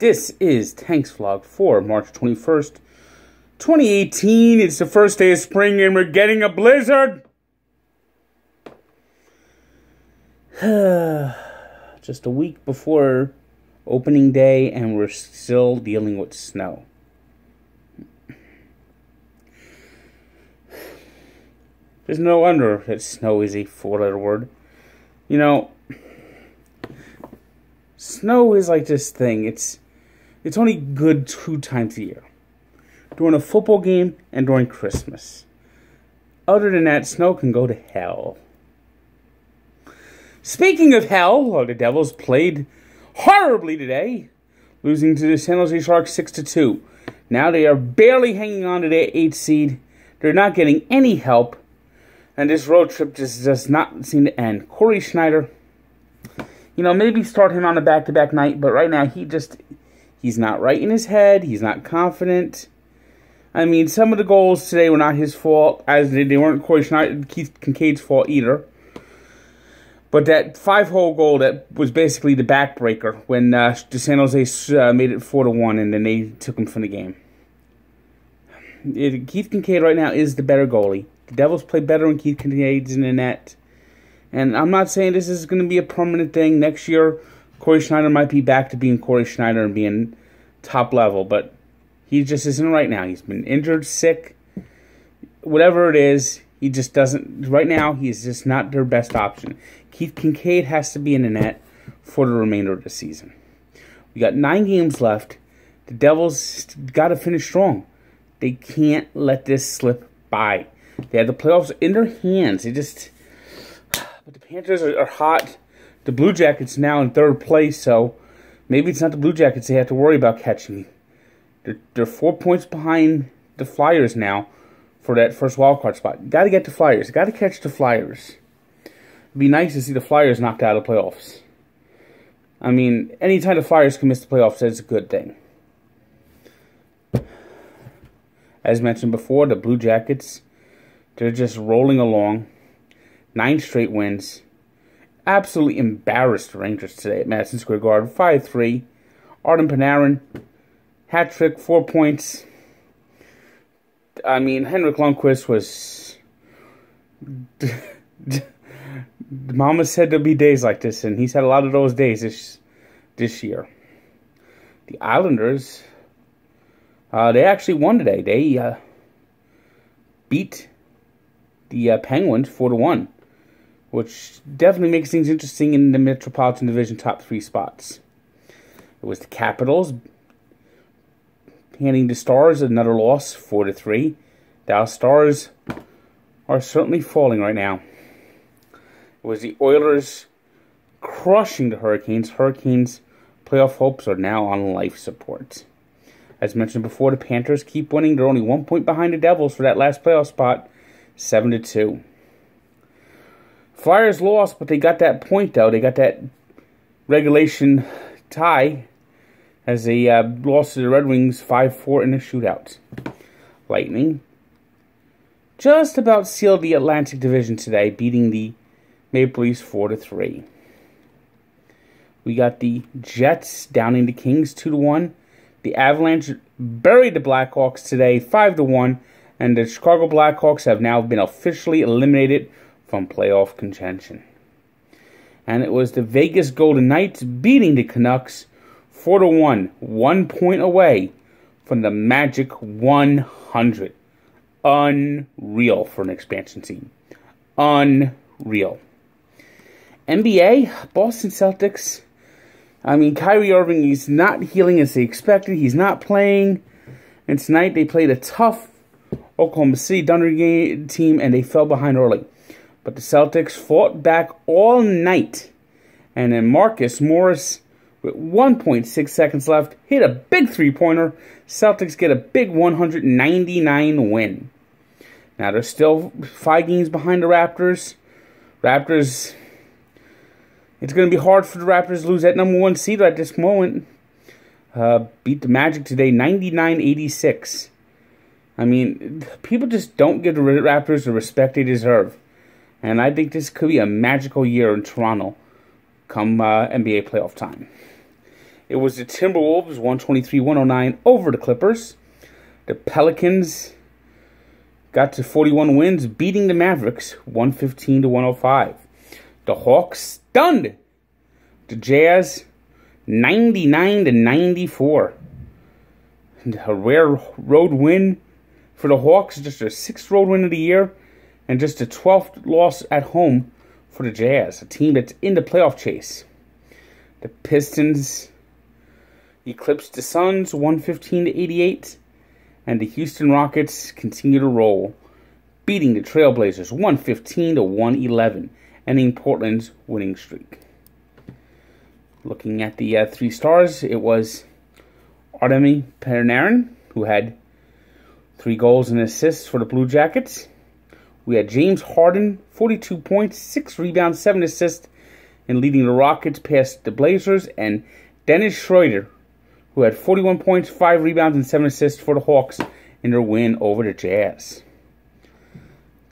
This is Tanks Vlog for March 21st, 2018. It's the first day of spring and we're getting a blizzard. Just a week before opening day and we're still dealing with snow. There's no wonder that snow is a four-letter word. You know, snow is like this thing. It's only good 2 times a year. During a football game and during Christmas. Other than that, snow can go to hell. Speaking of hell, the Devils played horribly today, losing to the San Jose Sharks 6-2. Now they are barely hanging on to their 8th seed. They're not getting any help. And this road trip just does not seem to end. Cory Schneider, you know, maybe start him on a back-to-back night, but right now he's not right in his head. He's not confident. I mean, some of the goals today were not his fault, as they weren't Cory Schneider, Keith Kinkaid's fault either. But that 5-hole goal that was basically the backbreaker when the San Jose made it 4-1, and then they took him from the game. Keith Kinkaid right now is the better goalie. The Devils play better when Keith Kinkaid's in the net. And I'm not saying this is going to be a permanent thing. Next year, Cory Schneider might be back to being Cory Schneider and being top level. But he just isn't right now. He's been injured, sick, whatever it is. He just doesn't. Right now, he's just not their best option. Keith Kinkaid has to be in the net for the remainder of the season. We got 9 games left. The Devils got to finish strong. They can't let this slip by. They have the playoffs in their hands. But the Panthers are hot. The Blue Jackets now in 3rd place, so maybe it's not the Blue Jackets they have to worry about catching. They're 4 points behind the Flyers now for that first wildcard spot. Got to get the Flyers. Got to catch the Flyers. It'd be nice to see the Flyers knocked out of the playoffs. I mean, anytime the Flyers can miss the playoffs, that's a good thing. As mentioned before, the Blue Jackets, they're just rolling along. 9 straight wins. Absolutely embarrassed the Rangers today at Madison Square Garden. 5-3. Artem Panarin, hat trick, 4 points. I mean, Henrik Lundqvist was... Mama said there'll be days like this, and he's had a lot of those days this year. The Islanders, they actually won today. They beat the Penguins 4-1, which definitely makes things interesting in the Metropolitan Division top 3 spots. It was the Capitals handing the Stars another loss, 4-3. The Stars are certainly falling right now. It was the Oilers crushing the Hurricanes. Hurricanes' playoff hopes are now on life support. As mentioned before, the Panthers keep winning. They're only 1 point behind the Devils for that last playoff spot, 7-2. Flyers lost, but they got that point, though. They got that regulation tie as they lost to the Red Wings 5-4 in the shootout. Lightning just about sealed the Atlantic Division today, beating the Maple Leafs 4-3. We got the Jets downing the Kings 2-1. The Avalanche buried the Blackhawks today 5-1. And the Chicago Blackhawks have now been officially eliminated from playoff contention. And it was the Vegas Golden Knights beating the Canucks 4-1. 1 point away from the Magic 100. Unreal for an expansion team. Unreal. NBA, Boston Celtics. I mean, Kyrie Irving, he's not healing as they expected. He's not playing. And tonight they played a tough Oklahoma City Thunder team, and they fell behind early. But the Celtics fought back all night. And then Marcus Morris, with 1.6 seconds left, hit a big 3-pointer. Celtics get a big 199 win. Now, they're still 5 games behind the Raptors. Raptors, it's going to be hard for the Raptors to lose that number 1 seed at this moment. Beat the Magic today, 99-86. I mean, people just don't give the Raptors the respect they deserve. And I think this could be a magical year in Toronto come NBA playoff time. It was the Timberwolves 123-109 over the Clippers. The Pelicans got to 41 wins, beating the Mavericks 115-105. The Hawks stunned the Jazz 99-94. A rare road win for the Hawks, just their 6th road win of the year, and just the 12th loss at home for the Jazz, a team that's in the playoff chase. The Pistons eclipsed the Suns 115-88, and the Houston Rockets continue to roll, beating the Trailblazers 115-111, ending Portland's winning streak. Looking at the 3 stars, it was Artemi Panarin, who had 3 goals and assists for the Blue Jackets. We had James Harden, 42 points, 6 rebounds, 7 assists, and leading the Rockets past the Blazers. And Dennis Schroeder, who had 41 points, 5 rebounds, and 7 assists for the Hawks in their win over the Jazz.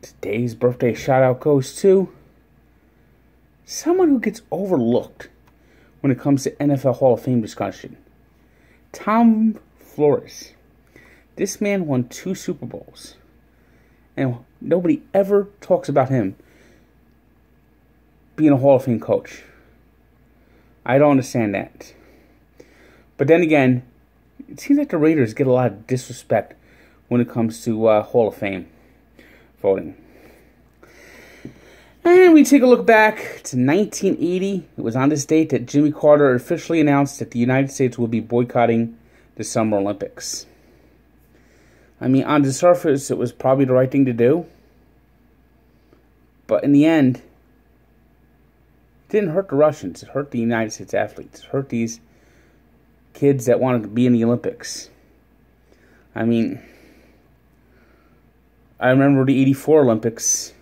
Today's birthday shout-out goes to someone who gets overlooked when it comes to NFL Hall of Fame discussion. Tom Flores. This man won 2 Super Bowls, and nobody ever talks about him being a Hall of Fame coach. I don't understand that. But then again, it seems like the Raiders get a lot of disrespect when it comes to Hall of Fame voting. And we take a look back to 1980. It was on this date that Jimmy Carter officially announced that the United States would be boycotting the Summer Olympics. I mean, on the surface, it was probably the right thing to do. But in the end, it didn't hurt the Russians. It hurt the United States athletes. It hurt these kids that wanted to be in the Olympics. I mean, I remember the 84 Olympics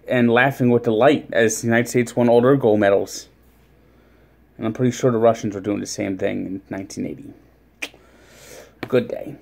and laughing with delight as the United States won all their gold medals. And I'm pretty sure the Russians were doing the same thing in 1980. Good day.